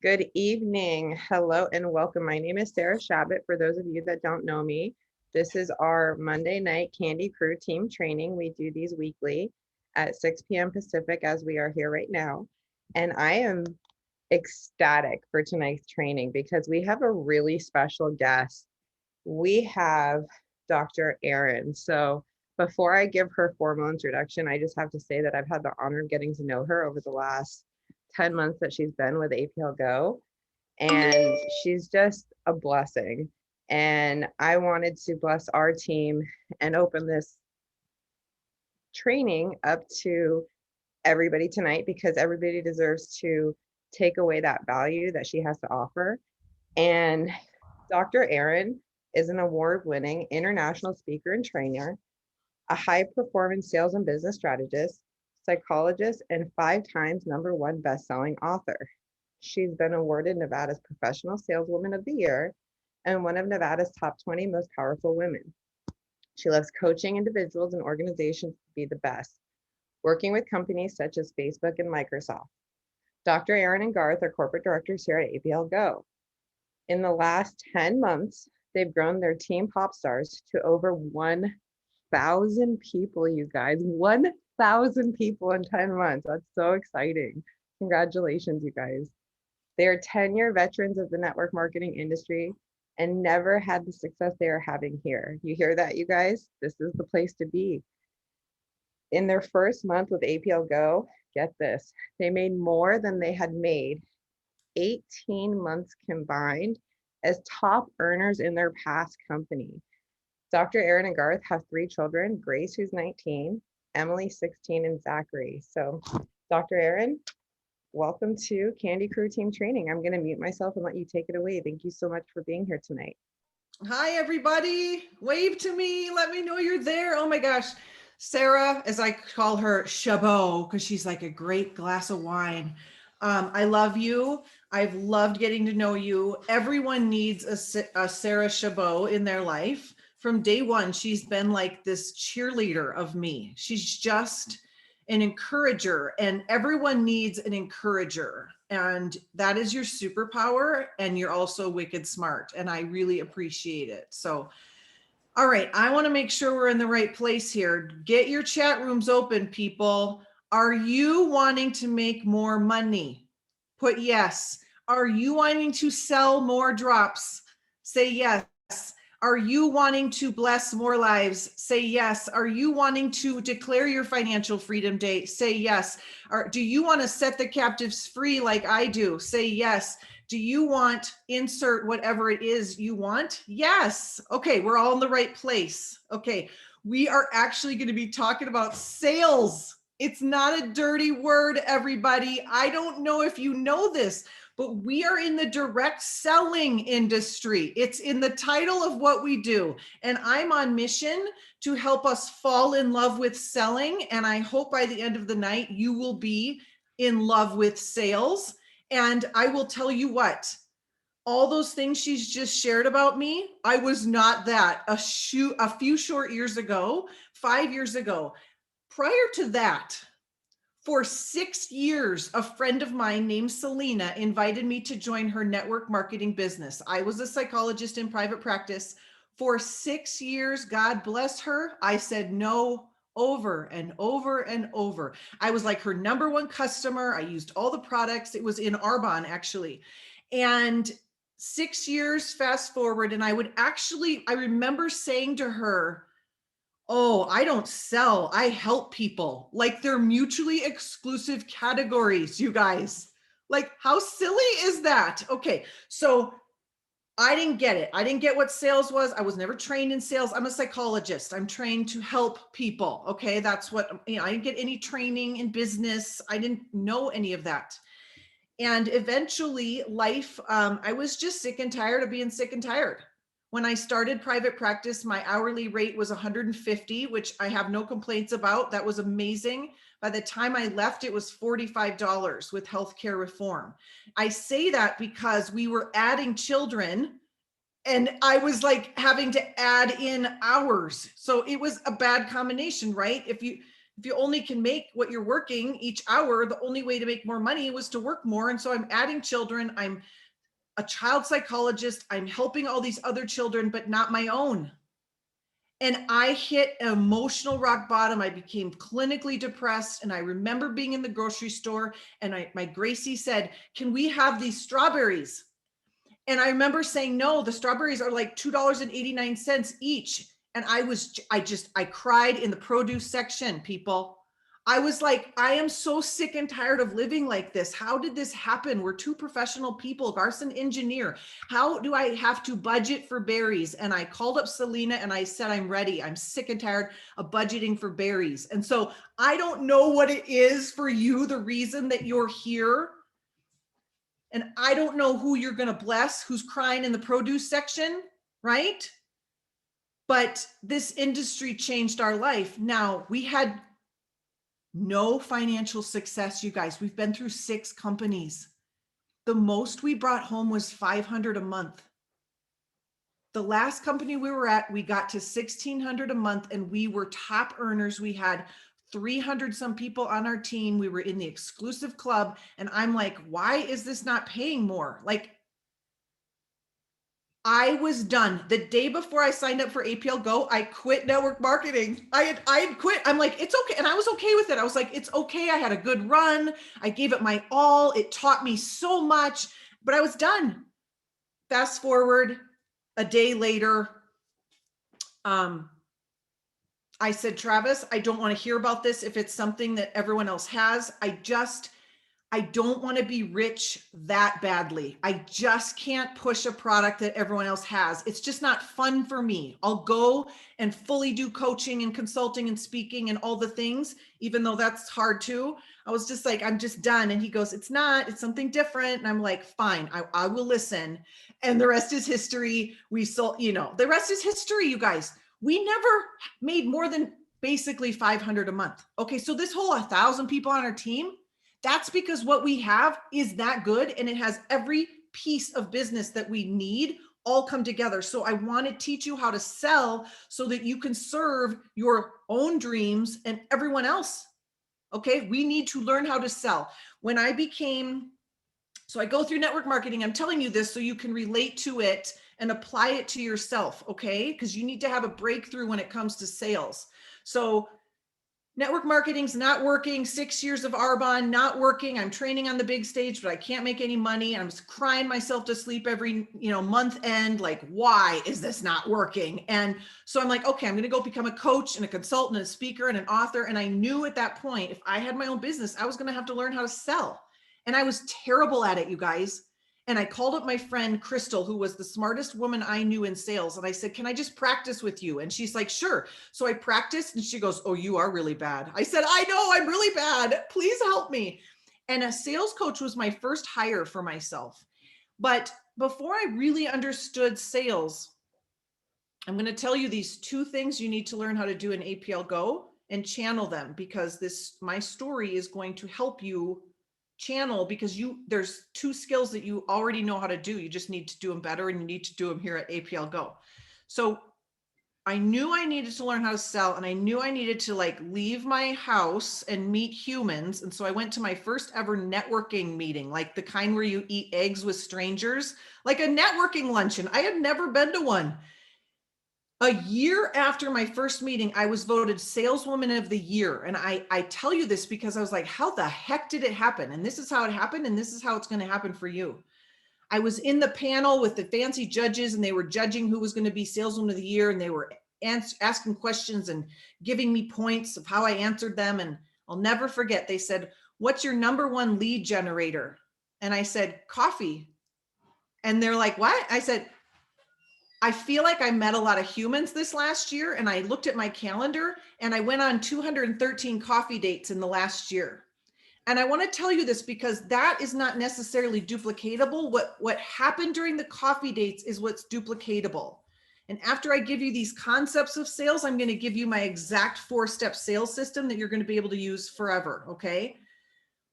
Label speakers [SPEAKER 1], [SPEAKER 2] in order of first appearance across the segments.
[SPEAKER 1] Good evening. Hello and welcome. My name is Sarah Shabbat. For those of you that don't know me, this is our Monday night Candy Crew team training. We do these weekly at 6 p.m. Pacific as we are here right now. And I am ecstatic for tonight's training because we have a really special guest. We have Dr. Erin. So before I give her formal introduction, I just have to say that I've had the honor of getting to know her over the last 10 months that she's been with APLGO, and she's just a blessing. And I wanted to bless our team and open this training up to everybody tonight because everybody deserves to take away that value that she has to offer. And Dr. Erin is an award-winning international speaker and trainer, a high-performance sales and business strategist, psychologist, and 5 times #1 best-selling author. She's been awarded Nevada's Professional Saleswoman of the Year and one of Nevada's top 20 most powerful women. She loves coaching individuals and organizations to be the best, working with companies such as Facebook and Microsoft. Dr. Erin and Garth are corporate directors here at APLGO. In the last 10 months, they've grown their team pop stars to over 1,000 people, you guys. 1,000 people in 10 months. That's so exciting. Congratulations, you guys. They are 10-year veterans of the network marketing industry and never had the success they are having here. You hear that, you guys? This is the place to be. In their first month with APLGO, get this, they made more than they had made 18 months combined as top earners in their past company. Dr. Erin and Garth have 3 children, Grace, who's 19, Emily, 16, and Zachary. So, Dr. Erin, welcome to Candy Crew Team Training. I'm going to mute myself and let you take it away. Thank you so much for being here tonight.
[SPEAKER 2] Hi, everybody. Wave to me. Let me know you're there. Oh my gosh. Sarah, as I call her, Chabot, because she's like a great glass of wine. I love you. I've loved getting to know you. Everyone needs a Sarah Chabot in their life. From day one, she's been like this cheerleader of me. She's just an encourager, and everyone needs an encourager. And that is your superpower. And you're also wicked smart. And I really appreciate it. So, all right, I want to make sure we're in the right place here. Get your chat rooms open, people. Are you wanting to make more money? Put yes. Are you wanting to sell more drops? Say yes. Are you wanting to bless more lives? Say yes. Are you wanting to declare your financial freedom day? Say yes. Do you want to set the captives free like I do? Say yes. Do you want insert whatever it is you want? Yes. Okay, we're all in the right place. Okay, we are actually going to be talking about sales. It's not a dirty word, everybody. I don't know if you know this, but we are in the direct selling industry. It's in the title of what we do. And I'm on mission to help us fall in love with selling. And I hope by the end of the night, you will be in love with sales. And I will tell you what, all those things she's just shared about me, I was not that a few short years ago, 5 years ago. Prior to that, for 6 years, a friend of mine named Selena invited me to join her network marketing business. I was a psychologist in private practice. For 6 years, God bless her, I said no over and over and over. I was like her #1 customer. I used all the products. It was in Arbonne, actually. And 6 years fast forward, and I remember saying to her, oh, I don't sell, I help people. Like they're mutually exclusive categories, you guys. Like how silly is that? Okay, so I didn't get it. I didn't get what sales was. I was never trained in sales. I'm a psychologist. I'm trained to help people. Okay, that's what, I didn't get any training in business. I didn't know any of that. And eventually life, I was just sick and tired of being sick and tired. When I started private practice, my hourly rate was $150, which I have no complaints about. That was amazing. By the time I left, it was $45 with healthcare reform. I say that because we were adding children and I was like having to add in hours. So it was a bad combination, right? If you if you only can make what you're working each hour, the only way to make more money was to work more. And so I'm adding children. I'm a child psychologist. I'm helping all these other children, but not my own. And I hit an emotional rock bottom. I became clinically depressed. And I remember being in the grocery store and my Gracie said, can we have these strawberries? And I remember saying, no, the strawberries are like $2.89 each. And I cried in the produce section, people. I was like, I am so sick and tired of living like this. How did this happen? We're two professional people, Garson engineer. How do I have to budget for berries? And I called up Selena and I said, I'm ready. I'm sick and tired of budgeting for berries. And so I don't know what it is for you, the reason that you're here. And I don't know who you're going to bless, who's crying in the produce section, right? But this industry changed our life. Now, we had no financial success, you guys. We've been through 6 companies. The most we brought home was $500 a month. The last company we were at, we got to $1,600 a month and we were top earners. We had 300 some people on our team. We were in the exclusive club. And I'm like, why is this not paying more? Like, I was done. The day before I signed up for APLGO, I quit network marketing. I had quit. I'm like, it's okay. And I was okay with it. I was like, it's okay. I had a good run. I gave it my all. It taught me so much, but I was done. Fast forward a day later, I said, Travis, I don't want to hear about this if it's something that everyone else has. I don't want to be rich that badly. I just can't push a product that everyone else has. It's just not fun for me. I'll go and fully do coaching and consulting and speaking and all the things, even though that's hard too. I was just like, I'm just done. And he goes, it's something different. And I'm like, fine, I will listen. And the rest is history. We sold, the rest is history, you guys. We never made more than basically $500 a month. Okay. So this whole 1,000 people on our team, that's because what we have is that good. And it has every piece of business that we need all come together. So I want to teach you how to sell so that you can serve your own dreams and everyone else. Okay. We need to learn how to sell. So I go through network marketing. I'm telling you this so you can relate to it and apply it to yourself. Okay. Because you need to have a breakthrough when it comes to sales. So network marketing's not working. 6 years of Arbonne, not working. I'm training on the big stage, but I can't make any money. I'm crying myself to sleep every, month end. Like, why is this not working? And so I'm like, okay, I'm going to go become a coach and a consultant and a speaker and an author. And I knew at that point, if I had my own business, I was going to have to learn how to sell. And I was terrible at it, you guys. And I called up my friend, Crystal, who was the smartest woman I knew in sales. And I said, can I just practice with you? And she's like, sure. So I practiced and she goes, oh, you are really bad. I said, I know I'm really bad. Please help me. And a sales coach was my first hire for myself. But before I really understood sales, I'm going to tell you these 2 things you need to learn how to do in APLGO and channel them, because my story is going to help you channel, because there's 2 skills that you already know how to do. You just need to do them better, and you need to do them here at APLGO. So I knew I needed to learn how to sell, and I knew I needed to leave my house and meet humans. And so I went to my first ever networking meeting, like the kind where you eat eggs with strangers, like a networking luncheon. I had never been to one. A year after my first meeting, I was voted Saleswoman of the Year. And I tell you this because I was like, how the heck did it happen? And this is how it happened. And this is how it's going to happen for you. I was in the panel with the fancy judges, and they were judging who was going to be Saleswoman of the Year. And they were asking questions and giving me points of how I answered them. And I'll never forget, they said, what's your number 1 lead generator? And I said, coffee. And they're like, what? I said, I feel like I met a lot of humans this last year, and I looked at my calendar and I went on 213 coffee dates in the last year. And I want to tell you this because that is not necessarily duplicatable. What happened during the coffee dates is what's duplicatable. And after I give you these concepts of sales, I'm going to give you my exact 4-step sales system that you're going to be able to use forever. Okay.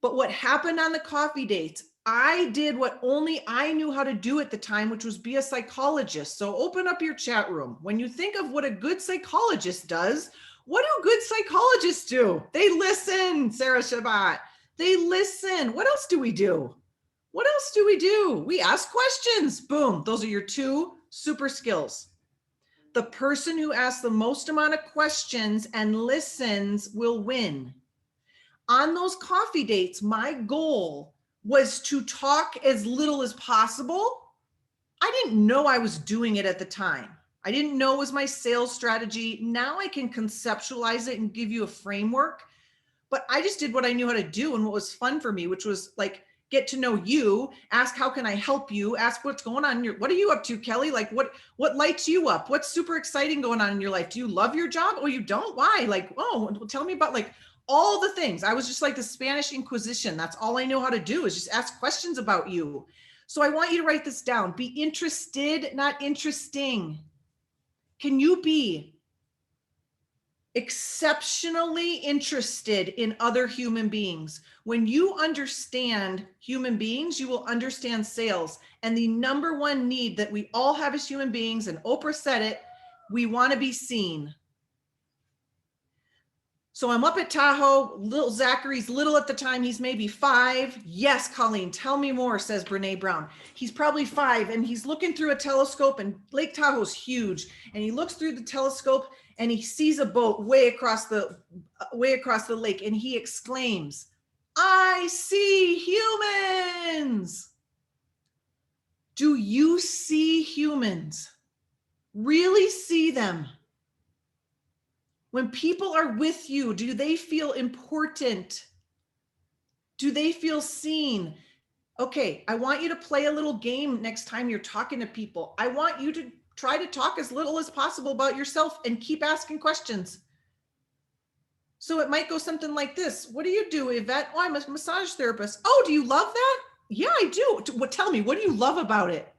[SPEAKER 2] But what happened on the coffee dates, I did what only I knew how to do at the time, which was be a psychologist. So open up your chat room. When you think of what a good psychologist does, What do good psychologists do? They listen, Sarah Shabbat. They listen. What else do we do? What else do we do? We ask questions. Boom. Those are your two super skills. The person who asks the most amount of questions and listens will win. On those coffee dates, my goal was to talk as little as possible. I didn't know I was doing it at the time. I didn't know it was my sales strategy. Now I can conceptualize it and give you a framework, but I just did what I knew how to do and what was fun for me, which was like, get to know you, ask, how can I help you? Ask what's going on in your, what are you up to, Kelly? Like what lights you up? What's super exciting going on in your life? Do you love your job? Oh, you don't? Why? Like, oh, tell me about like all the things. I was just like the Spanish Inquisition. That's all I know how to do is just ask questions about you. So I want you to write this down. Be interested, not interesting. Can you be exceptionally interested in other human beings? When you understand human beings, you will understand sales. And the number one need that we all have as human beings, and Oprah said it, we want to be seen. So I'm up at Tahoe, little Zachary's little at the time. He's maybe 5. Yes, Colleen, tell me more, says Brene Brown. He's probably 5 and he's looking through a telescope, and Lake Tahoe's huge. And he looks through the telescope and he sees a boat way across the lake, and he exclaims, "I see humans." Do you see humans? Really see them? When people are with you, do they feel important? Do they feel seen? Okay, I want you to play a little game next time you're talking to people. I want you to try to talk as little as possible about yourself and keep asking questions. So it might go something like this. What do you do, Yvette? Oh, I'm a massage therapist. Oh, do you love that? Yeah, I do. Tell me, what do you love about it?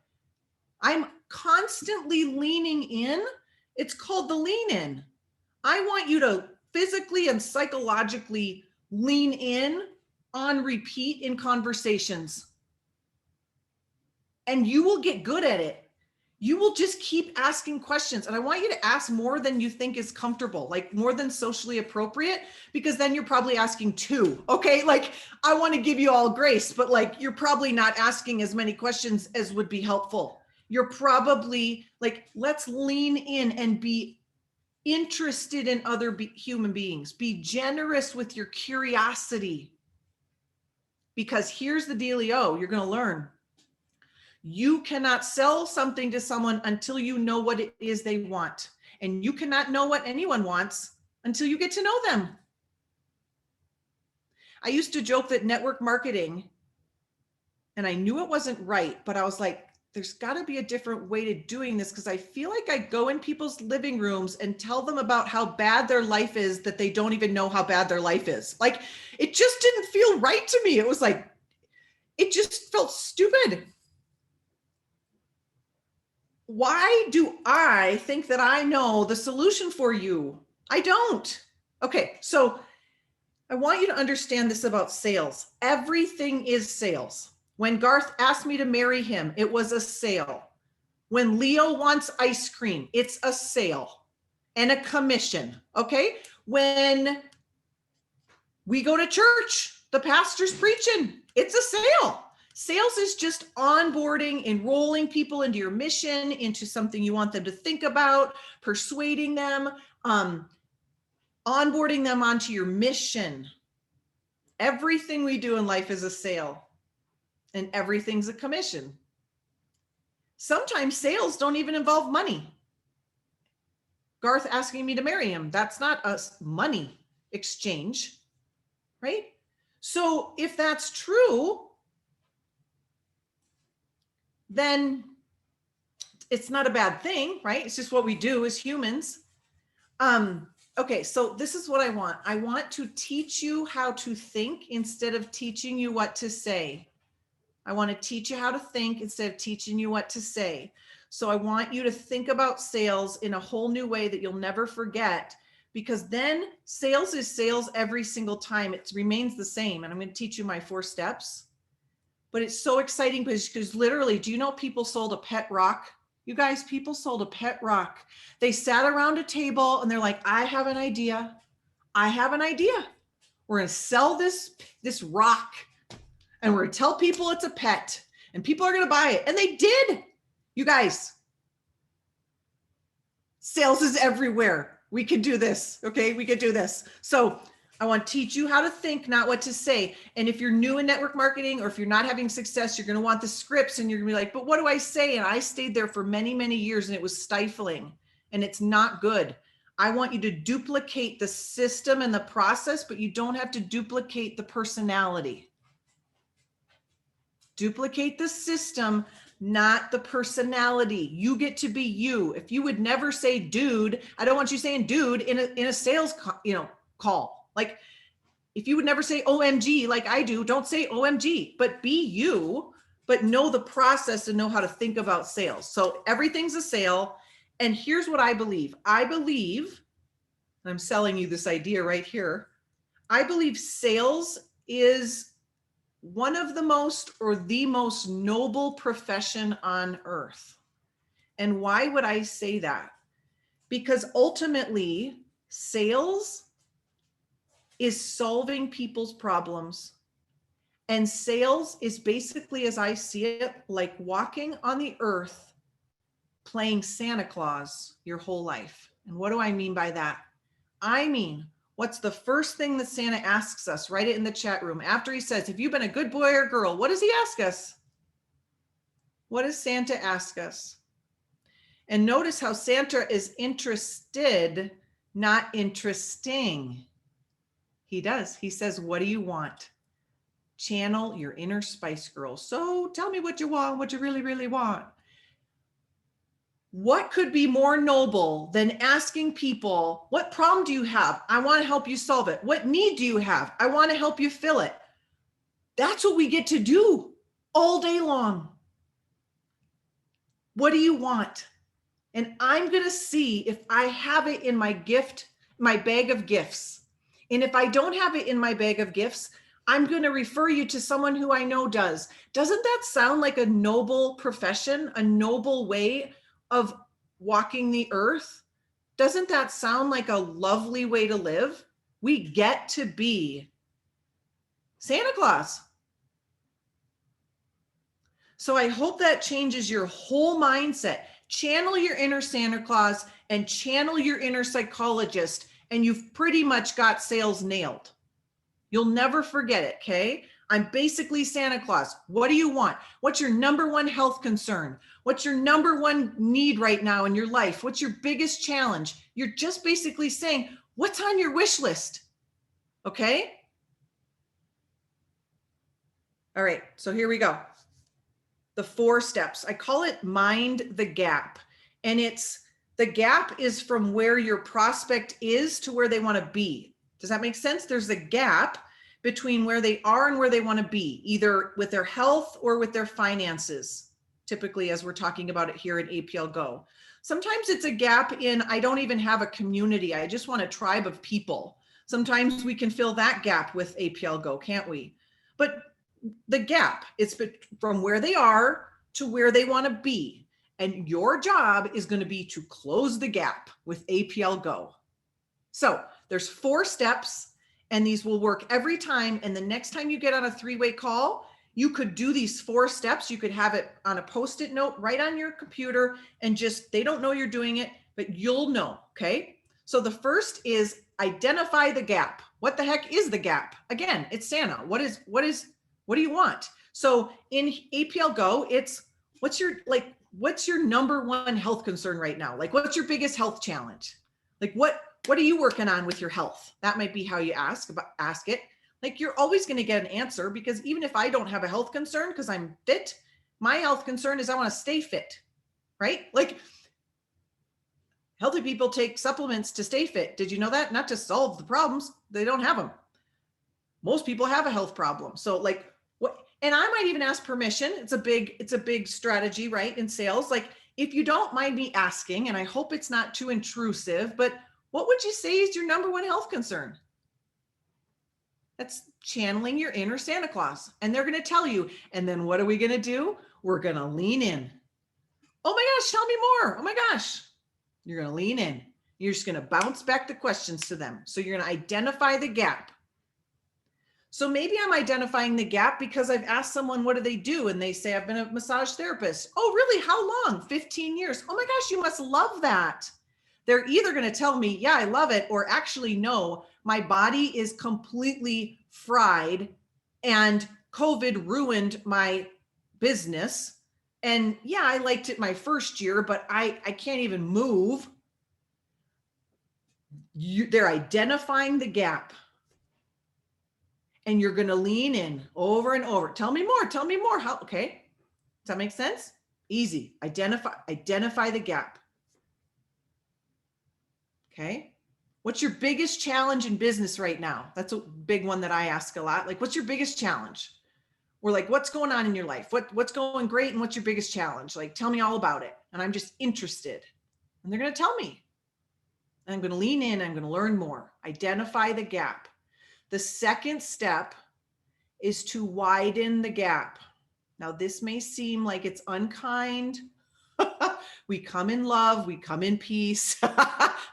[SPEAKER 2] I'm constantly leaning in. It's called the lean in. I want you to physically and psychologically lean in on repeat in conversations. And you will get good at it. You will just keep asking questions. And I want you to ask more than you think is comfortable, like more than socially appropriate, because then you're probably asking too. Okay. Like I want to give you all grace, but like you're probably not asking as many questions as would be helpful. You're probably like, let's lean in and be interested in other human beings. Be generous with your curiosity. Because here's the dealio, you're going to learn. You cannot sell something to someone until you know what it is they want. And you cannot know what anyone wants until you get to know them. I used to joke that network marketing, and I knew it wasn't right, but I was like, there's got to be a different way to doing this, because I feel like I go in people's living rooms and tell them about how bad their life is that they don't even know how bad their life is. Like, it just didn't feel right to me. It was like, it just felt stupid. Why do I think that I know the solution for you? I don't. Okay, so I want you to understand this about sales. Everything is sales. When Garth asked me to marry him, it was a sale. When Leo wants ice cream, it's a sale and a commission, okay? When we go to church, the pastor's preaching, it's a sale. Sales is just onboarding, enrolling people into your mission, into something you want them to think about, persuading them, onboarding them onto your mission. Everything we do in life is a sale, and everything's a commission. Sometimes sales don't even involve money. Garth asking me to marry him, that's not a money exchange, right? So if that's true, then it's not a bad thing, right? It's just what we do as humans. Okay, so this is what I want. I want to teach you how to think instead of teaching you what to say. I want to teach you how to think instead of teaching you what to say. So I want you to think about sales in a whole new way that you'll never forget, because then sales is sales every single time. It remains the same. And I'm going to teach you my 4 steps. But it's so exciting because literally, do you know people sold a pet rock You guys, people sold a pet rock. They sat around a table and they're like, I have an idea. I have an idea. We're going to sell this rock and we're going to tell people it's a pet and people are going to buy it. And they did. You guys, sales is everywhere. We can do this. Okay. We can do this. So I want to teach you how to think, not what to say. And if you're new in network marketing, or if you're not having success, you're going to want the scripts and you're going to be like, but what do I say? And I stayed there for many, many years and it was stifling and it's not good. I want you to duplicate the system and the process, but you don't have to duplicate the personality. Duplicate the system, not the personality. You get to be you. If you would never say dude, I don't want you saying dude in a sales call. Like if you would never say OMG like I do, don't say OMG, but be you, but know the process and know how to think about sales. So everything's a sale. And here's what I believe. I believe, I'm selling you this idea right here. I believe sales is one of the most or the most noble profession on earth. And why would I say that? Because ultimately, sales is solving people's problems. And sales is basically, as I see it, like walking on the earth, playing Santa Claus your whole life. And what do I mean by that? I mean, what's the first thing that Santa asks us? Write it in the chat room. After he says, have you been a good boy or girl? What does he ask us? What does Santa ask us? And notice how Santa is interested, not interesting. He does. He says, what do you want? Channel your inner Spice Girl. So tell me what you want, what you really, really want. What could be more noble than asking people, what problem do you have? I want to help you solve it. What need do you have? I want to help you fill it. That's what we get to do all day long. What do you want? And I'm going to see if I have it in my bag of gifts. And if I don't have it in my bag of gifts, I'm going to refer you to someone who I know does. Doesn't that sound like a noble profession, a noble way of walking the earth? Doesn't that sound like a lovely way to live? We get to be Santa Claus. So I hope that changes your whole mindset. Channel your inner Santa Claus and channel your inner psychologist, and you've pretty much got sales nailed. You'll never forget it, okay? I'm basically Santa Claus. What do you want? What's your number one health concern? What's your number one need right now in your life? What's your biggest challenge? You're just basically saying, what's on your wish list? Okay? All right, so here we go. The 4 steps. I call it mind the gap. And the gap is from where your prospect is to where they want to be. Does that make sense? There's a gap between where they are and where they want to be, either with their health or with their finances, typically, as we're talking about it here at APLGO. Sometimes it's a gap in, I don't even have a community. I just want a tribe of people. Sometimes we can fill that gap with APLGO, can't we? But the gap, it's from where they are to where they want to be. And your job is going to be to close the gap with APLGO. So there's 4 steps, and these will work every time. And the next time you get on a 3-way call, you could do these 4 steps. You could have it on a Post-it note right on your computer, and just, they don't know you're doing it, but you'll know. Okay. So the first is identify the gap. What the heck is the gap? Again, it's Santa. What do you want? So in APLGO, it's what's your number one health concern right now? Like, what's your biggest health challenge? Like, what are you working on with your health? That might be how you ask it. Like, you're always going to get an answer, because even if I don't have a health concern because I'm fit, my health concern is I want to stay fit, right? Like, healthy people take supplements to stay fit. Did you know that? Not to solve the problems. They don't have them. Most people have a health problem. So like, what? And I might even ask permission. It's a big strategy, right? In sales. Like, if you don't mind me asking, and I hope it's not too intrusive, but what would you say is your number one health concern? That's channeling your inner Santa Claus. And they're going to tell you. And then what are we going to do? We're going to lean in. Oh my gosh, tell me more. Oh my gosh. You're going to lean in. You're just going to bounce back the questions to them. So you're going to identify the gap. So maybe I'm identifying the gap because I've asked someone, what do they do? And they say, I've been a massage therapist. Oh, really? How long? 15 years. Oh my gosh, you must love that. They're either going to tell me, yeah, I love it, or actually, no, my body is completely fried and COVID ruined my business. And yeah, I liked it my first year, but I can't even move. They're identifying the gap. And you're going to lean in over and over. Tell me more. Tell me more. How? Okay. Does that make sense? Easy. Identify the gap. Okay. What's your biggest challenge in business right now? That's a big one that I ask a lot. Like, what's your biggest challenge? Or like, what's going on in your life? What's going great and what's your biggest challenge? Like, tell me all about it. And I'm just interested. And they're going to tell me. And I'm going to lean in. I'm going to learn more. Identify the gap. The second step is to widen the gap. Now, this may seem like it's unkind. We come in love, we come in peace,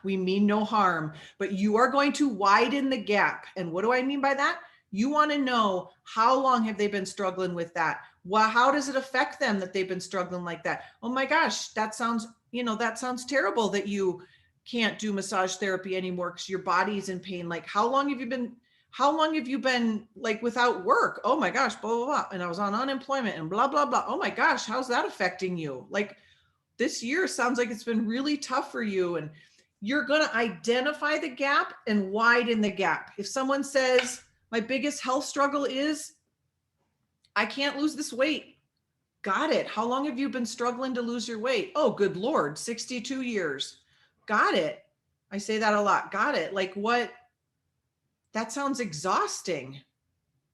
[SPEAKER 2] we mean no harm, but you are going to widen the gap. And what do I mean by that? You want to know, how long have they been struggling with that? Well, how does it affect them that they've been struggling like that? Oh my gosh, that sounds terrible that you can't do massage therapy anymore because your body's in pain. Like, how long have you been like without work? Oh my gosh, blah, blah, blah. And I was on unemployment and blah, blah, blah. Oh my gosh, how's that affecting you? Like, this year sounds like it's been really tough for you. And you're going to identify the gap and widen the gap. If someone says, my biggest health struggle is I can't lose this weight. Got it. How long have you been struggling to lose your weight? Oh, good Lord, 62 years. Got it. I say that a lot. Got it. Like, what? That sounds exhausting.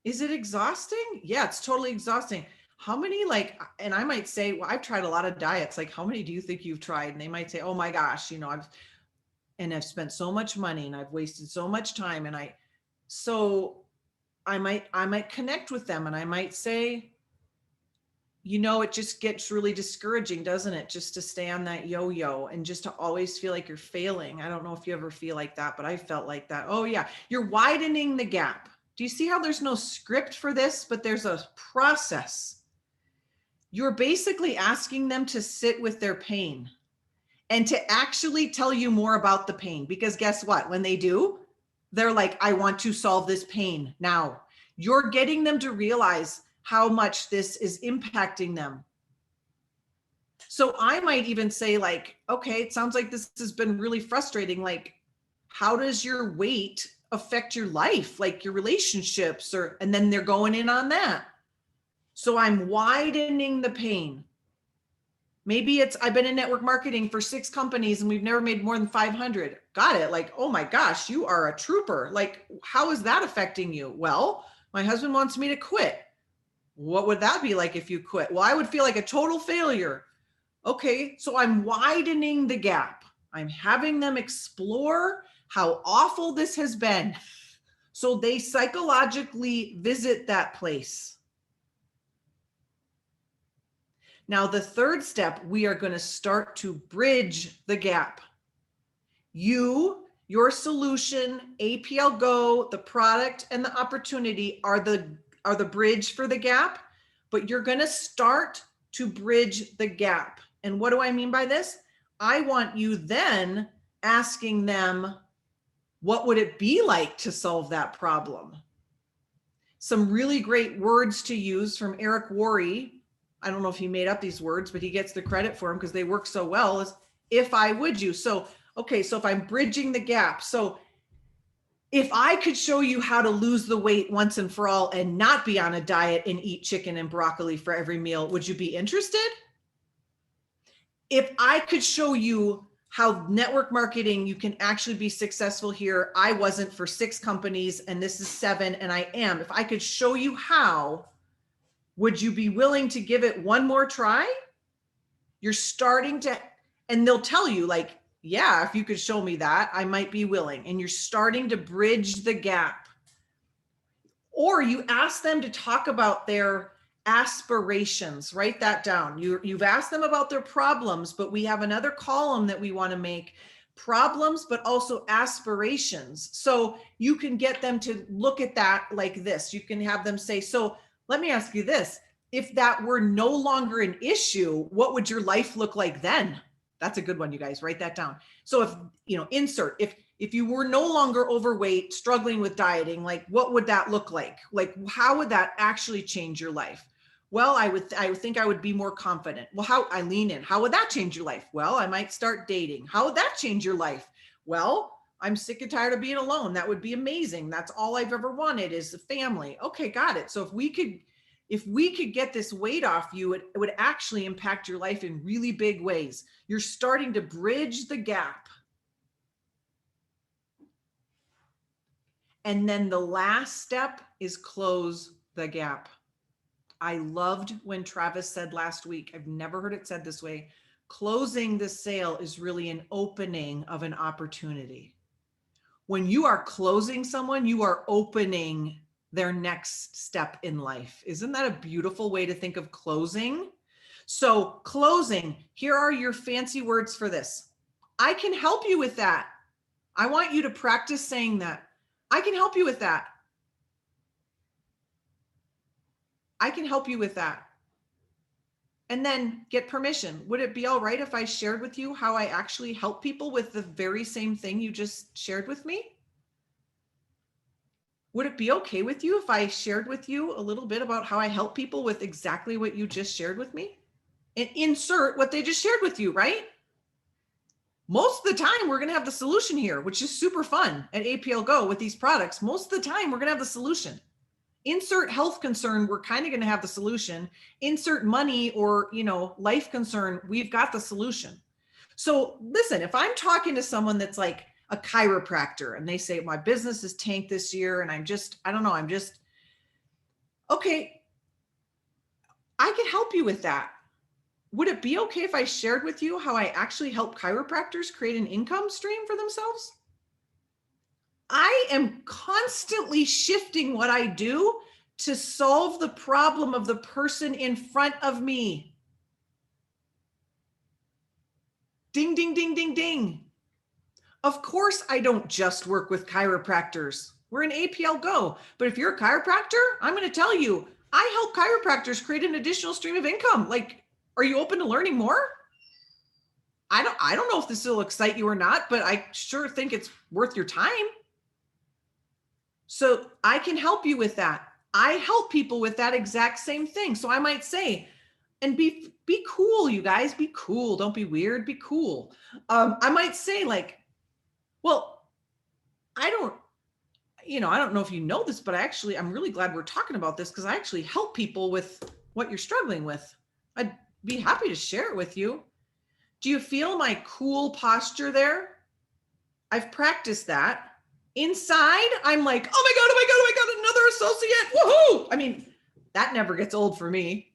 [SPEAKER 2] Is it exhausting? Yeah, it's totally exhausting. How many, like, and I might say, well, I've tried a lot of diets. Like, how many do you think you've tried? And they might say, oh my gosh, I've spent so much money and I've wasted so much time. And I might connect with them and I might say, it just gets really discouraging, doesn't it? Just to stay on that yo-yo and just to always feel like you're failing. I don't know if you ever feel like that, but I felt like that. Oh yeah. You're widening the gap. Do you see how there's no script for this, but there's a process? You're basically asking them to sit with their pain and to actually tell you more about the pain, because guess what? When they do, they're like, I want to solve this pain now. You're getting them to realize how much this is impacting them. So I might even say, like, okay, it sounds like this has been really frustrating. Like, how does your weight affect your life, like your relationships, and then they're going in on that. So I'm widening the pain. Maybe I've been in network marketing for 6 companies and we've never made more than 500. Got it. Like, oh my gosh, you are a trooper. Like, how is that affecting you? Well, my husband wants me to quit. What would that be like if you quit? Well, I would feel like a total failure. Okay, so I'm widening the gap. I'm having them explore how awful this has been, so they psychologically visit that place. Now, the third step, we are going to start to bridge the gap. Your solution, APLGO, the product and the opportunity are the bridge for the gap, but you're going to start to bridge the gap. And what do I mean by this? I want you then asking them, what would it be like to solve that problem? Some really great words to use from Eric Worre. I don't know if he made up these words, but he gets the credit for them because they work so well, is if I would you. So, okay, so if I'm bridging the gap, so if I could show you how to lose the weight once and for all and not be on a diet and eat chicken and broccoli for every meal, would you be interested? If I could show you how network marketing, you can actually be successful here. I wasn't for 6 companies and this is 7 and I am. If I could show you how, would you be willing to give it one more try? You're starting to, and they'll tell you like, yeah, if you could show me that, I might be willing. And you're starting to bridge the gap. Or you ask them to talk about their aspirations. Write that down. You've asked them about their problems, but we have another column that we want to make: problems, but also aspirations. So you can get them to look at that like this. You can have them say, so let me ask you this. If that were no longer an issue, what would your life look like then? That's a good one, you guys. Write that down. So if, insert, if you were no longer overweight, struggling with dieting, like what would that look like? Like, how would that actually change your life? Well, I would think I would be more confident. Well, how I lean in, how would that change your life? Well, I might start dating. How would that change your life? Well, I'm sick and tired of being alone. That would be amazing. That's all I've ever wanted is a family. Okay, got it. So if we could get this weight off you, it would actually impact your life in really big ways. You're starting to bridge the gap. And then the last step is close the gap. I loved when Travis said last week, I've never heard it said this way, closing the sale is really an opening of an opportunity. When you are closing someone, you are opening their next step in life. Isn't that a beautiful way to think of closing? So closing, here are your fancy words for this. I can help you with that. I want you to practice saying that. I can help you with that. I can help you with that. And then get permission. Would it be all right if I shared with you how I actually help people with the very same thing you just shared with me? Would it be okay with you if I shared with you a little bit about how I help people with exactly what you just shared with me? And insert what they just shared with you, right? Most of the time, we're going to have the solution here, which is super fun at APLGO with these products. Most of the time, we're going to have the solution. Insert health concern, we're kind of going to have the solution. Insert money or, life concern, we've got the solution. So listen, if I'm talking to someone that's like a chiropractor and they say, my business is tanked this year and okay, I can help you with that. Would it be okay if I shared with you how I actually help chiropractors create an income stream for themselves? I am constantly shifting what I do to solve the problem of the person in front of me. Ding, ding, ding, ding, ding. Of course, I don't just work with chiropractors. We're an APLGO. But if you're a chiropractor, I'm going to tell you, I help chiropractors create an additional stream of income. Like, are you open to learning more? I don't know if this will excite you or not, but I sure think it's worth your time. So I can help you with that. I help people with that exact same thing. So I might say, and be cool, you guys, be cool. Don't be weird, be cool. I might say like, well, I don't know if you know this, but I'm really glad we're talking about this because I actually help people with what you're struggling with. I'd be happy to share it with you. Do you feel my cool posture there? I've practiced that. Inside, I'm like, oh my God, another associate. Woohoo! I mean, that never gets old for me.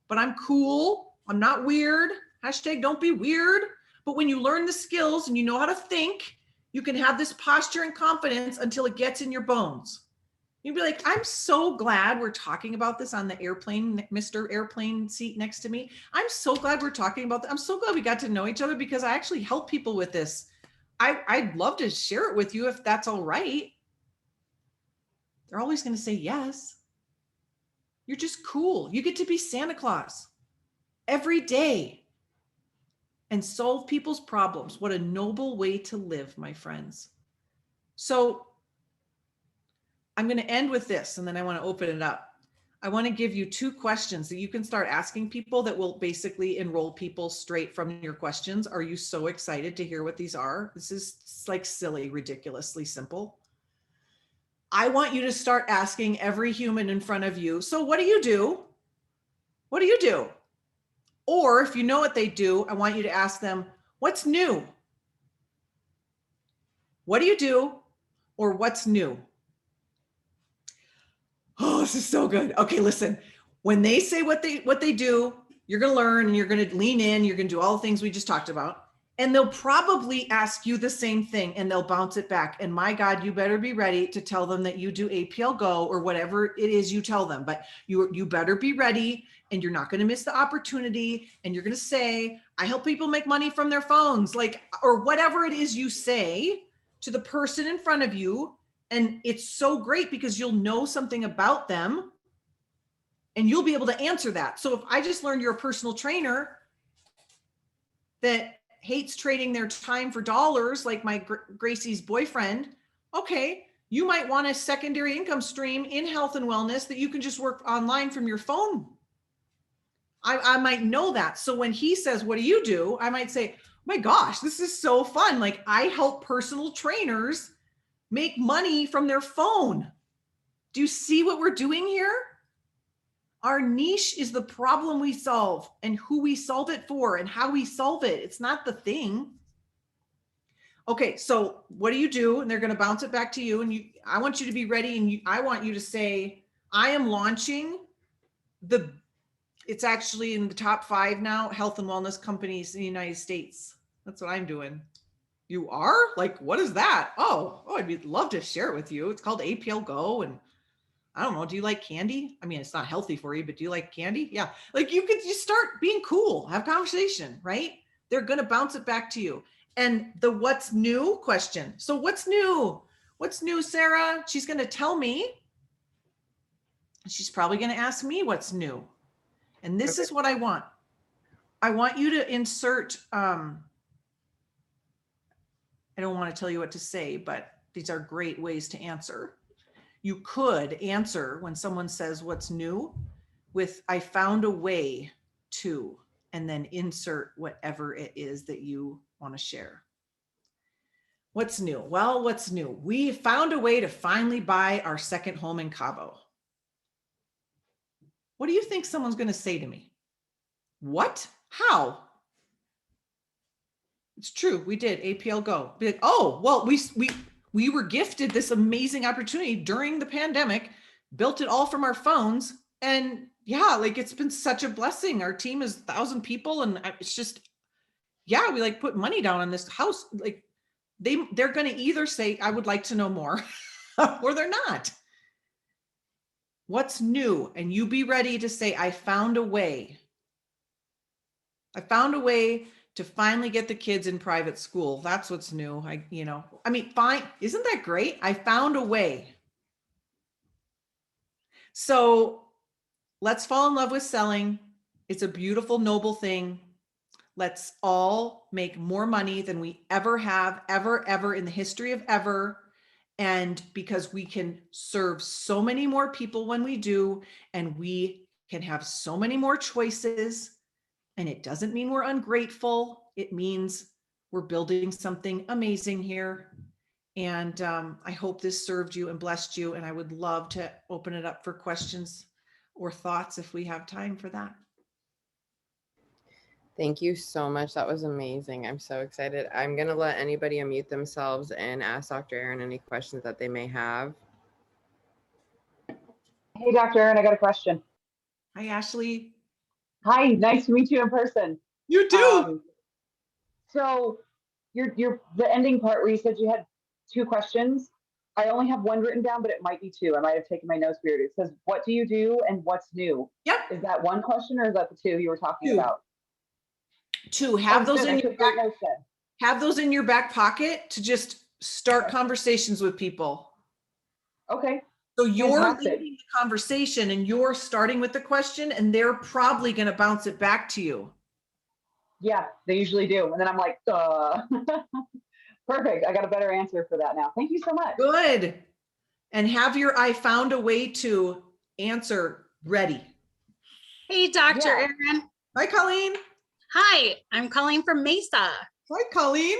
[SPEAKER 2] But I'm cool. I'm not weird. Hashtag don't be weird. But when you learn the skills and you know how to think, you can have this posture and confidence until it gets in your bones. You'd be like, I'm so glad we're talking about this on the airplane, Mr. Airplane seat next to me. I'm so glad we're talking about that. I'm so glad we got to know each other because I actually help people with this. I'd love to share it with you if that's all right. They're always going to say yes. You're just cool. You get to be Santa Claus every day and solve people's problems. What a noble way to live, my friends. So I'm going to end with this, and then I want to open it up. I want to give you 2 questions that you can start asking people that will basically enroll people straight from your questions. Are you so excited to hear what these are? This is like silly, ridiculously simple. I want you to start asking every human in front of you, so what do you do? What do you do? Or if you know what they do, I want you to ask them, what's new? What do you do? Or what's new? Oh, this is so good. Okay, listen, when they say what they do, you're going to learn and you're going to lean in, you're going to do all the things we just talked about. And they'll probably ask you the same thing and they'll bounce it back. And my God, you better be ready to tell them that you do APLGO or whatever it is you tell them, but you better be ready, and you're not going to miss the opportunity. And you're going to say, I help people make money from their phones, like, or whatever it is you say to the person in front of you. And it's so great because you'll know something about them and you'll be able to answer that. So if I just learned you're a personal trainer that hates trading their time for dollars, like my Gracie's boyfriend, okay, you might want a secondary income stream in health and wellness that you can just work online from your phone. I might know that. So when he says, what do you do? I might say, oh my gosh, this is so fun. Like, I help personal trainers make money from their phone. Do you see what we're doing here? Our niche is the problem we solve and who we solve it for and how we solve it. It's not the thing. Okay, so what do you do? And they're going to bounce it back to you. And I want you to be ready. And I want you to say, I am launching it's actually in the top 5 now, health and wellness companies in the United States. That's what I'm doing. You are? Like, what is that? Oh, I'd love to share it with you. It's called APLGO. And I don't know, do you like candy? I mean, it's not healthy for you, but do you like candy? Yeah. Like, you could just start being cool, have conversation, right? They're going to bounce it back to you. And the what's new question. So what's new? What's new, Sarah? She's going to tell me. She's probably going to ask me what's new. And this is what I want. I want you to insert, I don't want to tell you what to say, but these are great ways to answer. You could answer when someone says what's new with, I found a way to, and then insert whatever it is that you want to share. What's new? Well, what's new? We found a way to finally buy our second home in Cabo. What do you think someone's going to say to me? What? How? It's true. We did APLGO. Be like, oh, well, we were gifted this amazing opportunity during the pandemic, built it all from our phones. And yeah, like, it's been such a blessing. Our team is 1,000 people. And it's just, yeah, we like put money down on this house. Like, they're going to either say, I would like to know more, or they're not. What's new? And you be ready to say, I found a way. I found a way to finally get the kids in private school. That's what's new. Fine. Isn't that great? I found a way. So let's fall in love with selling. It's a beautiful, noble thing. Let's all make more money than we ever have, ever in the history of ever. And because we can serve so many more people when we do, and we can have so many more choices. And it doesn't mean we're ungrateful. It means we're building something amazing here. And I hope this served you and blessed you. And I would love to open it up for questions or thoughts if we have time for that.
[SPEAKER 1] Thank you so much. That was amazing. I'm so excited. I'm going to let anybody unmute themselves and ask Dr. Erin any questions that they may have.
[SPEAKER 3] Hey, Dr. Erin, I got a question.
[SPEAKER 2] Hi, Ashley.
[SPEAKER 3] Hi, nice to meet you in person.
[SPEAKER 2] You too.
[SPEAKER 3] So the ending part where you said you had 2 questions, I only have one written down, but it might be 2. I might have taken my notes weird. It says, what do you do and what's new?
[SPEAKER 2] Yep.
[SPEAKER 3] Is that one question or is that the 2 you were talking about?
[SPEAKER 2] 2. Have those in your back.
[SPEAKER 3] Notes then.
[SPEAKER 2] Have those in your back pocket to just start conversations with people.
[SPEAKER 3] Okay.
[SPEAKER 2] So you're
[SPEAKER 3] Fantastic.
[SPEAKER 2] leading the conversation and you're starting with the question, and they're probably going to bounce it back to you.
[SPEAKER 3] Yeah, they usually do. And then I'm like, perfect. I got a better answer for that now. Thank you so much.
[SPEAKER 2] Good. And have your I found a way to answer ready.
[SPEAKER 4] Hey, Dr.
[SPEAKER 3] Yeah.
[SPEAKER 4] Erin.
[SPEAKER 2] Hi, Colleen.
[SPEAKER 4] Hi, I'm calling from Mesa.
[SPEAKER 2] Hi, Colleen.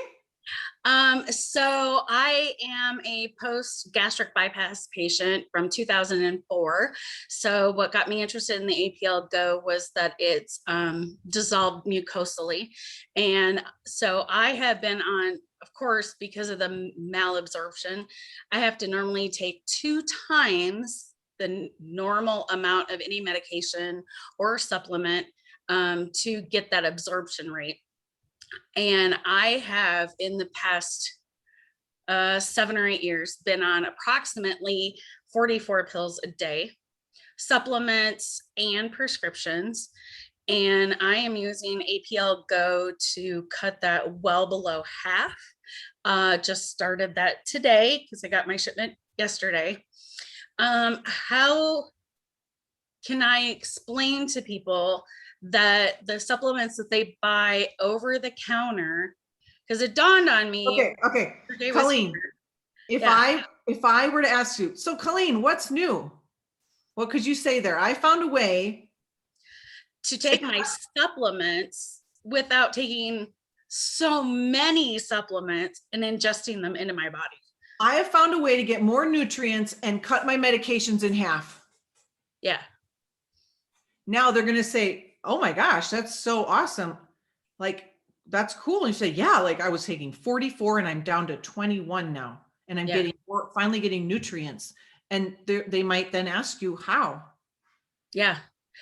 [SPEAKER 4] So I am a post-gastric bypass patient from 2004. So what got me interested in the APLGO was that it's dissolved mucosally. And so I have been on, of course, because of the malabsorption, I have to normally take 2 times the normal amount of any medication or supplement to get that absorption rate. And I have in the past 7 or 8 years been on approximately 44 pills a day, supplements and prescriptions. And I am using APLGO to cut that well below half. Just started that today because I got my shipment yesterday. How can I explain to people that the supplements that they buy over the counter, because it dawned on me.
[SPEAKER 2] Okay.
[SPEAKER 4] Sergey was
[SPEAKER 2] Colleen,
[SPEAKER 4] here.
[SPEAKER 2] if I were to ask you, so Colleen, what's new? What could you say there? I found a way
[SPEAKER 4] To take my supplements without taking so many supplements and ingesting them into my body.
[SPEAKER 2] I have found a way to get more nutrients and cut my medications in half.
[SPEAKER 4] Yeah.
[SPEAKER 2] Now they're going to say, oh my gosh, that's so awesome. Like, that's cool. And you say, yeah, like I was taking 44 and I'm down to 21 now. And I'm finally getting nutrients. And they might then ask you how.
[SPEAKER 4] Yeah.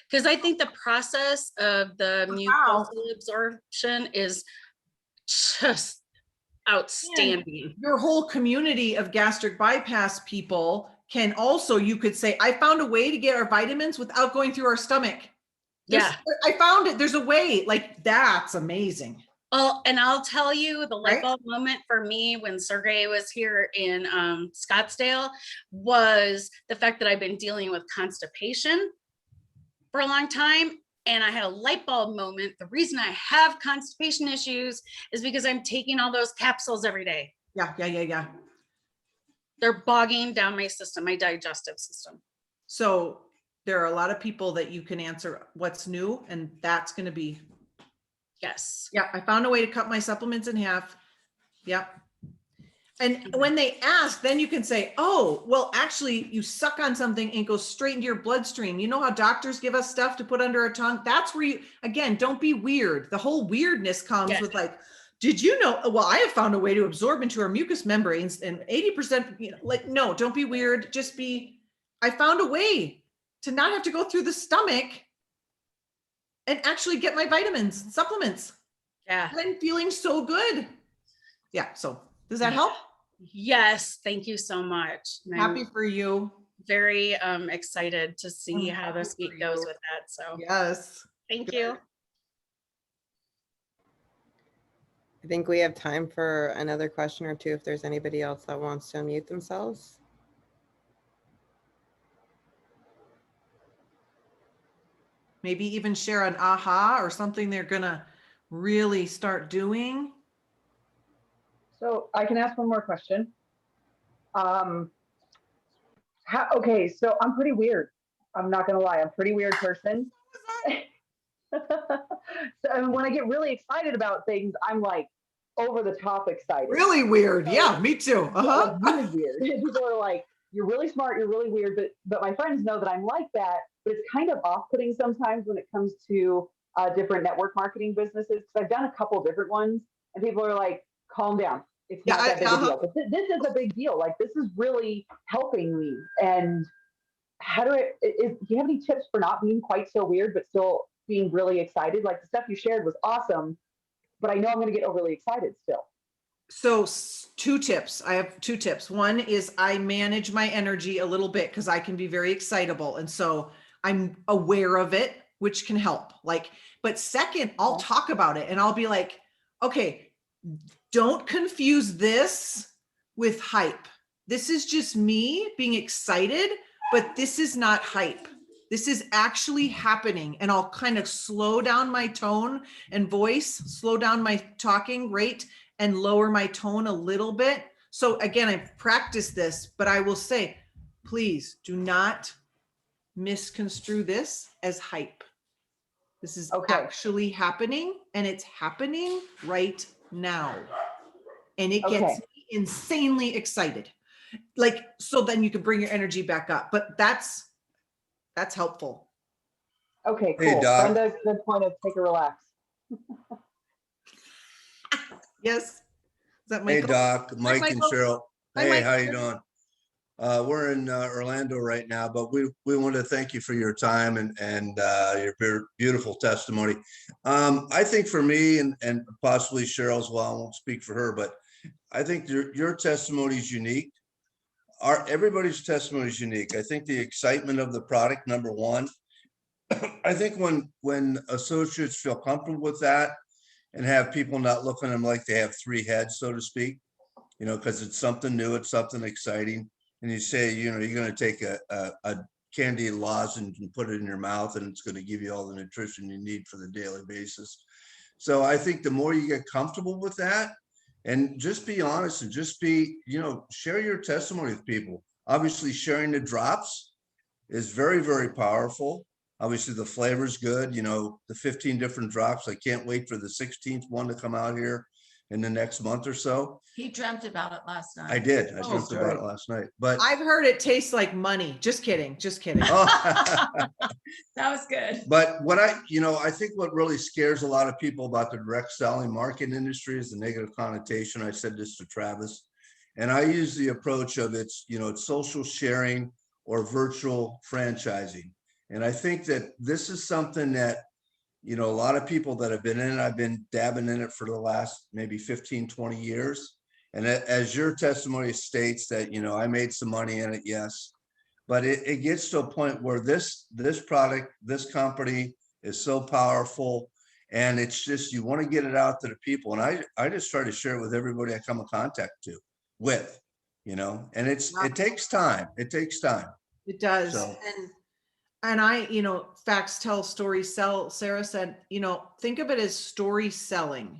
[SPEAKER 4] Because I think the process of the mucosal absorption is just outstanding.
[SPEAKER 2] And your whole community of gastric bypass people can also, you could say, I found a way to get our vitamins without going through our stomach. I found it. There's a way. Like, that's amazing.
[SPEAKER 4] Oh, and I'll tell you, the light bulb moment for me when Sergey was here in Scottsdale was the fact that I've been dealing with constipation for a long time. And I had a light bulb moment. The reason I have constipation issues is because I'm taking all those capsules every day.
[SPEAKER 2] Yeah.
[SPEAKER 4] They're bogging down my system, my digestive system.
[SPEAKER 2] So there are a lot of people that you can answer what's new, and that's going to be.
[SPEAKER 4] Yes.
[SPEAKER 2] Yeah. I found a way to cut my supplements in half. Yep. And when they ask, then you can say, oh, well, actually you suck on something and it goes straight into your bloodstream. You know how doctors give us stuff to put under our tongue? That's where you, again, don't be weird. The whole weirdness comes with like, did you know, well, I have found a way to absorb into our mucous membranes and 80%, you know, like, no, don't be weird. Just be, I found a way to not have to go through the stomach and actually get my vitamins and supplements.
[SPEAKER 4] Yeah.
[SPEAKER 2] I'm feeling so good. Yeah. So does that help?
[SPEAKER 4] Yes, thank you so much.
[SPEAKER 2] And happy for you.
[SPEAKER 4] Very excited to see how this week goes with that. So
[SPEAKER 2] yes,
[SPEAKER 4] thank you.
[SPEAKER 1] I think we have time for another question or two if there's anybody else that wants to unmute themselves.
[SPEAKER 2] Maybe even share an aha or something they're gonna really start doing.
[SPEAKER 3] So I can ask one more question. Okay, so I'm pretty weird. I'm not gonna lie, I'm a pretty weird person. So when I get really excited about things, I'm like over the top excited.
[SPEAKER 2] Really weird. Yeah, me too.
[SPEAKER 3] Like, really weird. People are like, you're really smart, you're really weird, but my friends know that I'm like that, but it's kind of off-putting sometimes when it comes to different network marketing businesses, because I've done a couple different ones, and people are like, calm down. It's not that big a deal. But this is a big deal. Like, this is really helping me. And how do you have any tips for not being quite so weird, but still being really excited? Like, the stuff you shared was awesome, but I know I'm going to get overly excited still.
[SPEAKER 2] So 2 tips. I have 2 tips. One is I manage my energy a little bit because I can be very excitable. And so I'm aware of it, which can help. Like, but second, I'll talk about it and I'll be like, okay, don't confuse this with hype. This is just me being excited, but this is not hype. This is actually happening. And I'll kind of slow down my tone and voice, slow down my talking rate, and lower my tone a little bit. So again, I've practiced this, but I will say, please do not misconstrue this as hype. This is actually happening, and it's happening right now. And it gets me insanely excited. Like, so then you can bring your energy back up. But that's helpful.
[SPEAKER 3] Okay, cool.
[SPEAKER 5] Hey, Doc.
[SPEAKER 3] Brenda's good point of take a relax.
[SPEAKER 2] Yes. Is that Michael?
[SPEAKER 5] Hey, Doc, Mike and Cheryl. Hey, how you doing? We're in Orlando right now, but we want to thank you for your time and your beautiful testimony. I think for me and possibly Cheryl as well, I won't speak for her, but I think your testimony is unique. Everybody's testimony is unique. I think the excitement of the product, number one. I think when associates feel comfortable with that and have people not looking at them like they have three heads, so to speak, you know, because it's something new, it's something exciting. And you say, you know, you're going to take a candy lozenge and put it in your mouth and it's going to give you all the nutrition you need for the daily basis. So I think the more you get comfortable with that and just be honest and just be, you know, share your testimony with people. Obviously sharing the drops is very, very powerful. Obviously the flavor's good, you know, the 15 different drops. I can't wait for the 16th one to come out here in the next month or so.
[SPEAKER 6] He dreamt about it last night.
[SPEAKER 5] I did. I
[SPEAKER 2] Oh,
[SPEAKER 5] dreamt about it last night, but
[SPEAKER 2] I've heard it tastes like money. Just kidding. Just kidding.
[SPEAKER 5] oh,
[SPEAKER 6] That was good.
[SPEAKER 5] but what I think what really scares a lot of people about the direct selling marketing industry is the negative connotation. I said this to Travis, and I use the approach of it's social sharing or virtual franchising. And I think that this is something that, a lot of people that have been in it, I've been dabbing in it for the last maybe 15, 20 years. And as your testimony states that, I made some money in it, yes. But it gets to a point where this product, this company is so powerful. And it's just, you want to get it out to the people. And I just try to share it with everybody I come in contact with, and it takes time. It takes time.
[SPEAKER 2] It does.
[SPEAKER 5] So.
[SPEAKER 2] And I, facts tell, stories sell. Sarah said, think of it as story selling.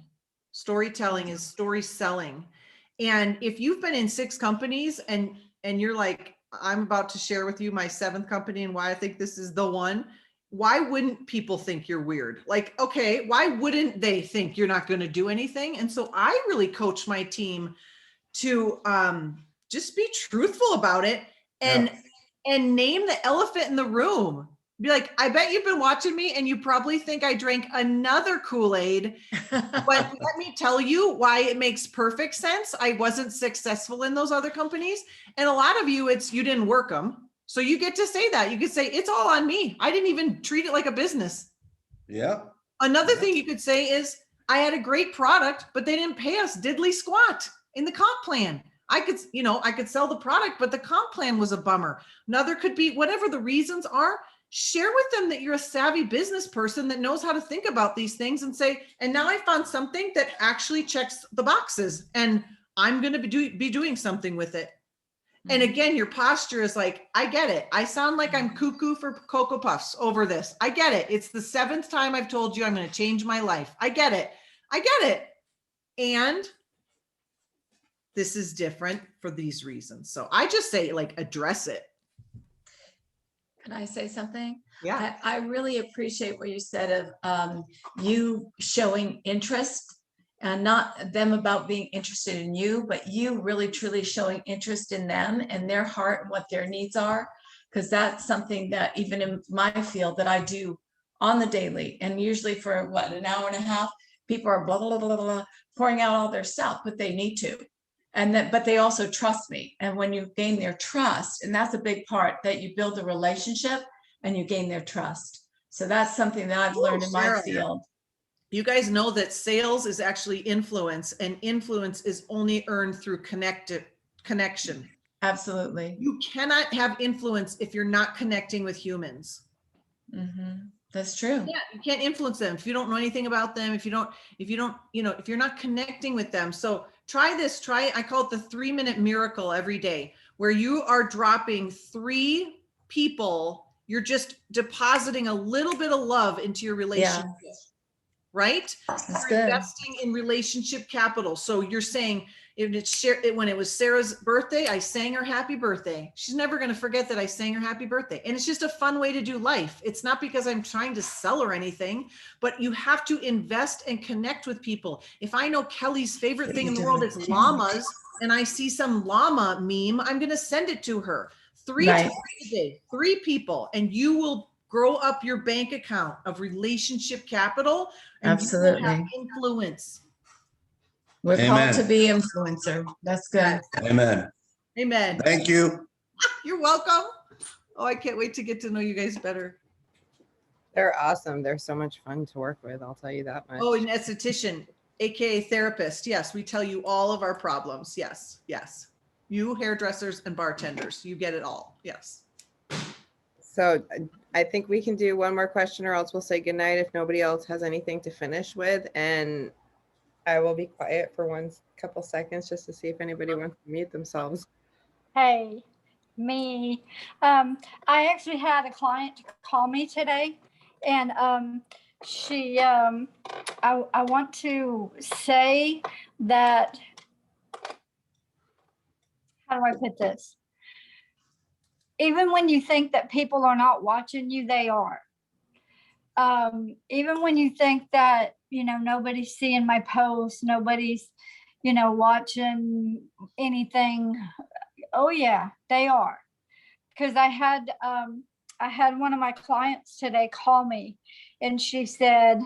[SPEAKER 2] Storytelling is story selling. And if you've been in 6 companies and you're like, I'm about to share with you my 7th company and why I think this is the one, why wouldn't people think you're weird? Like, okay, why wouldn't they think you're not going to do anything? And so I really coach my team to just be truthful about it and name the elephant in the room. Be like, I bet you've been watching me and you probably think I drank another Kool-Aid, but let me tell you why it makes perfect sense. I wasn't successful in those other companies. And a lot of you, you didn't work them. So you get to say that. You could say, it's all on me. I didn't even treat it like a business.
[SPEAKER 5] Yeah.
[SPEAKER 2] Another thing you could say is, I had a great product, but they didn't pay us diddly squat in the comp plan. I could sell the product, but the comp plan was a bummer. Another could be whatever the reasons are, share with them that you're a savvy business person that knows how to think about these things and say, and now I found something that actually checks the boxes and I'm going to be doing something with it. Mm-hmm. And again, your posture is like, I get it. I sound like I'm cuckoo for Cocoa Puffs over this. I get it. It's the 7th time I've told you I'm going to change my life. I get it. I get it. And this is different for these reasons. So I just say, address it.
[SPEAKER 6] Can I say something?
[SPEAKER 2] Yeah.
[SPEAKER 6] I really appreciate what you said of you showing interest and not them about being interested in you, but you really truly showing interest in them and their heart and what their needs are. Because that's something that even in my field that I do on the daily, and usually for an hour and a half, people are blah, blah, blah, blah, blah, pouring out all their stuff, but they need to. But they also trust me. And when you gain their trust, and that's a big part, that you build a relationship and you gain their trust. So that's something that I've learned in my field.
[SPEAKER 2] You guys know that sales is actually influence, and influence is only earned through connection.
[SPEAKER 6] Absolutely.
[SPEAKER 2] You cannot have influence if you're not connecting with humans.
[SPEAKER 6] Mm-hmm. That's true.
[SPEAKER 2] Yeah, you can't influence them if you don't know anything about them, if you're not connecting with them. So try this, I call it the 3-minute miracle every day, where you are dropping 3 people. You're just depositing a little bit of love into your relationship, right?
[SPEAKER 6] That's
[SPEAKER 2] you're
[SPEAKER 6] good.
[SPEAKER 2] Investing in relationship capital. So you're saying, when it was Sarah's birthday, I sang her happy birthday. She's never going to forget that I sang her happy birthday. And it's just a fun way to do life. It's not because I'm trying to sell her anything, but you have to invest and connect with people. If I know Kelly's favorite thing in the world is llamas, and I see some llama meme, I'm going to send it to her. 3 times a day, 3 people, and you will grow up your bank account of relationship capital. And
[SPEAKER 6] absolutely.
[SPEAKER 2] You will have influence.
[SPEAKER 6] We're called to be influencer. That's good.
[SPEAKER 5] Amen.
[SPEAKER 2] Amen.
[SPEAKER 5] Thank you.
[SPEAKER 2] You're welcome. Oh, I can't wait to get to know you guys better.
[SPEAKER 1] They're awesome. They're so much fun to work with. I'll tell you that much.
[SPEAKER 2] Oh, an esthetician, AKA therapist. Yes, we tell you all of our problems. Yes, yes. You hairdressers and bartenders, you get it all. Yes.
[SPEAKER 1] So I think we can do one more question or else we'll say goodnight if nobody else has anything to finish with. And I will be quiet for couple seconds just to see if anybody wants to mute themselves.
[SPEAKER 7] Hey, me. I actually had a client call me today, and she, I want to say that, how do I put this? Even when you think that people are not watching you, they are. Even when you think that, nobody's seeing my posts, nobody's, watching anything. Oh yeah, they are. Because I had one of my clients today call me, and she said,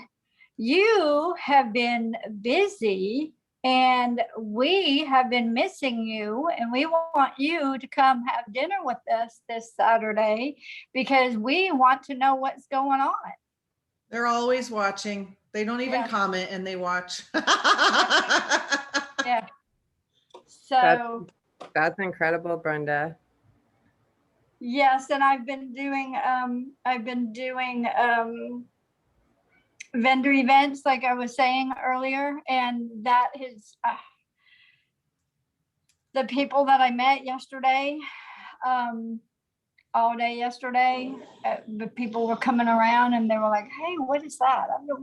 [SPEAKER 7] "You have been busy and we have been missing you, and we want you to come have dinner with us this Saturday because we want to know what's going on."
[SPEAKER 2] They're always watching. They don't even comment and they watch.
[SPEAKER 7] Yeah. So
[SPEAKER 1] that's incredible, Brenda.
[SPEAKER 7] Yes, and I've been doing vendor events like I was saying earlier, and that is the people that I met yesterday, all day yesterday, the people were coming around and they were like, "Hey, what is that?" I mean,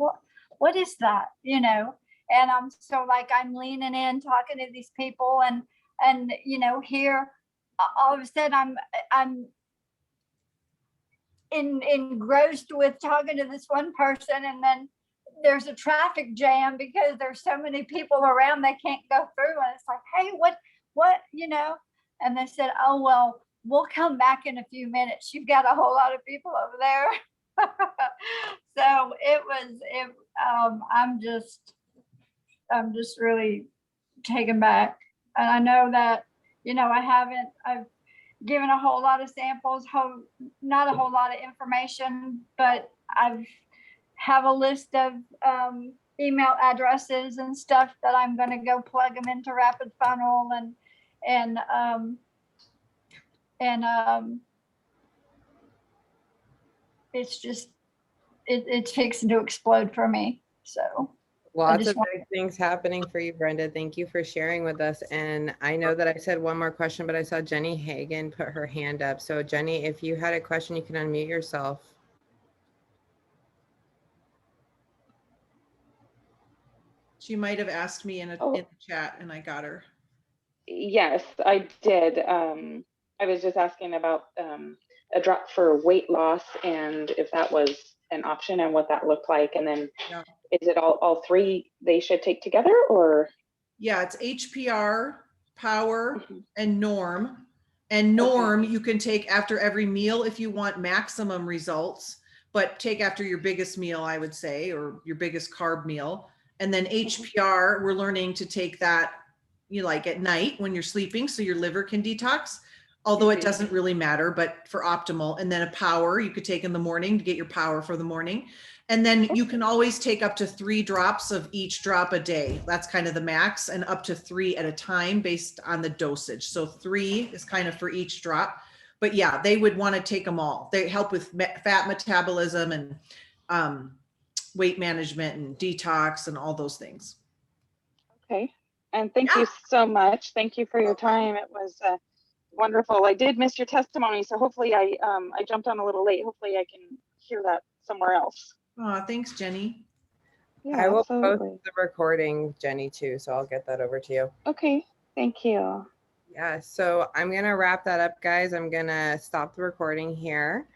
[SPEAKER 7] what is that? And I'm so like, I'm leaning in, talking to these people, and here all of a sudden I'm engrossed with talking to this one person, and then there's a traffic jam because there's so many people around they can't go through, and it's like, "Hey, what and they said, "Oh, well, we'll come back in a few minutes, you've got a whole lot of people over there." So I'm just really taken back, and I know that I've given a whole lot of samples, not a whole lot of information, but I have a list of email addresses and stuff that I'm going to go plug them into Rapid Funnel, and it's just it's fixing to explode for me. So
[SPEAKER 1] lots of big things happening for you, Brenda. Thank you for sharing with us. And I know that I said one more question, but I saw Jenny Hagan put her hand up. So Jenny, if you had a question, you can unmute yourself.
[SPEAKER 2] She might have asked me in the chat and I got her.
[SPEAKER 8] Yes, I did. I was just asking about a drop for weight loss and if that was an option and what that looked like. And then is it all three they should take together, or?
[SPEAKER 2] Yeah, it's HPR, power, and norm. And norm you can take after every meal if you want maximum results, but take after your biggest meal, I would say, or your biggest carb meal. And then HPR, we're learning to take that, like at night when you're sleeping, so your liver can detox, although it doesn't really matter, but for optimal. And then a power you could take in the morning to get your power for the morning. And then you can always take up to 3 drops of each drop a day. That's kind of the max, and up to 3 at a time based on the dosage. So 3 is kind of for each drop. But yeah, they would want to take them all. They help with fat metabolism and weight management and detox and all those things.
[SPEAKER 8] Okay. And thank you so much. Thank you for your time. It was wonderful. I did miss your testimony, so hopefully I jumped on a little late. Hopefully I can hear that somewhere else.
[SPEAKER 2] Oh, thanks, Jenny.
[SPEAKER 8] Yeah,
[SPEAKER 1] I will
[SPEAKER 8] absolutely.
[SPEAKER 1] post the recording, Jenny, too, so I'll get that over to you.
[SPEAKER 8] Okay, thank you.
[SPEAKER 1] Yeah, so I'm going to wrap that up, guys. I'm going to stop the recording here.